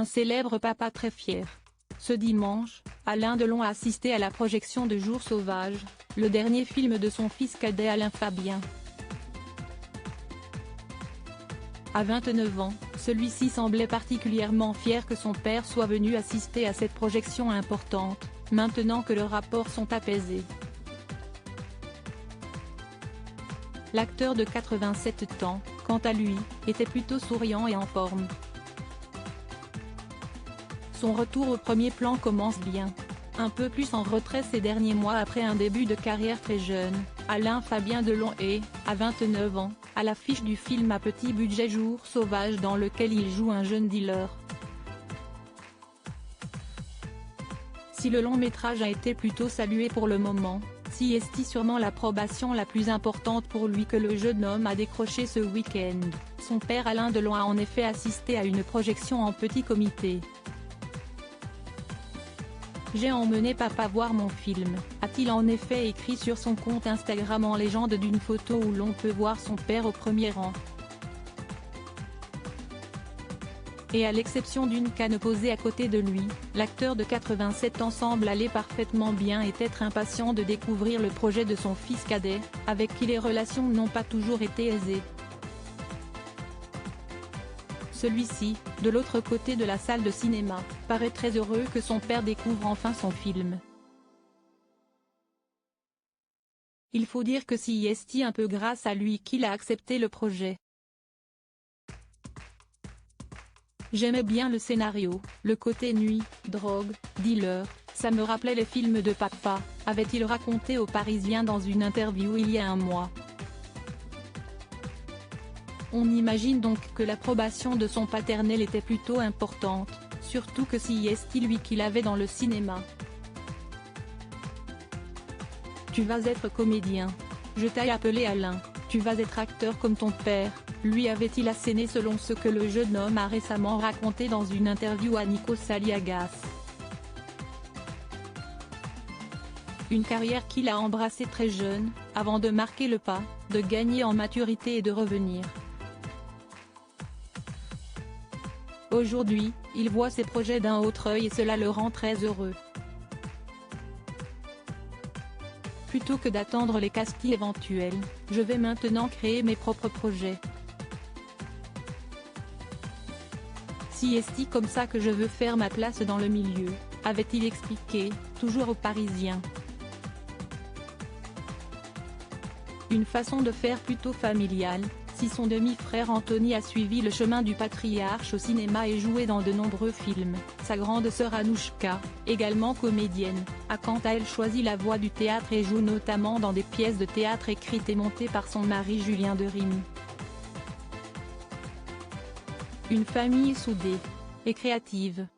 un célèbre papa très fier. Ce dimanche, Alain Delon a assisté à la projection de Jours sauvages, le dernier film de son fils cadet Alain Fabien. À 29 ans, celui-ci semblait particulièrement fier que son père soit venu assister à cette projection importante, maintenant que leurs rapports sont apaisés. L'acteur de 87 ans, quant à lui, était plutôt souriant et en forme. Son retour au premier plan commence bien. Un peu plus en retrait ces derniers mois après un début de carrière très jeune, Alain Fabien Delon est, à 29 ans, à l'affiche du film à petit budget Jours sauvages dans lequel il joue un jeune dealer. Si le long métrage a été plutôt salué pour le moment, si est sûrement l'approbation la plus importante pour lui que le jeune homme a décroché ce week-end. Son père Alain Delon a en effet assisté à une projection en petit comité. J'ai emmené papa voir mon film, a-t-il en effet écrit sur son compte Instagram en légende d'une photo où l'on peut voir son père au premier rang. Et à l'exception d'une canne posée à côté de lui, l'acteur de 87 ans semble aller parfaitement bien et être impatient de découvrir le projet de son fils cadet, avec qui les relations n'ont pas toujours été aisées. Celui-ci, de l'autre côté de la salle de cinéma, paraît très heureux que son père découvre enfin son film. Il faut dire que c'est un peu grâce à lui qu'il a accepté le projet. J'aimais bien le scénario, le côté nuit, drogue, dealer, ça me rappelait les films de papa, avait-il raconté aux Parisiens dans une interview il y a un mois. On imagine donc que l'approbation de son paternel était plutôt importante, surtout que c'est lui qui l'avait dans le cinéma. Tu vas être comédien. Je t'ai appelé Alain, tu vas être acteur comme ton père, lui avait-il asséné selon ce que le jeune homme a récemment raconté dans une interview à Nikos Aliagas. Une carrière qu'il a embrassée très jeune, avant de marquer le pas, de gagner en maturité et de revenir. Aujourd'hui, il voit ses projets d'un autre œil et cela le rend très heureux. Plutôt que d'attendre les castings éventuels, je vais maintenant créer mes propres projets. C'est comme ça que je veux faire ma place dans le milieu, avait-il expliqué, toujours aux Parisiens. Une façon de faire plutôt familiale, si son demi-frère Anthony a suivi le chemin du patriarche au cinéma et joué dans de nombreux films, sa grande sœur Anouchka, également comédienne, a quant à elle choisi la voie du théâtre et joue notamment dans des pièces de théâtre écrites et montées par son mari Julien de Rimy. Une famille soudée et créative.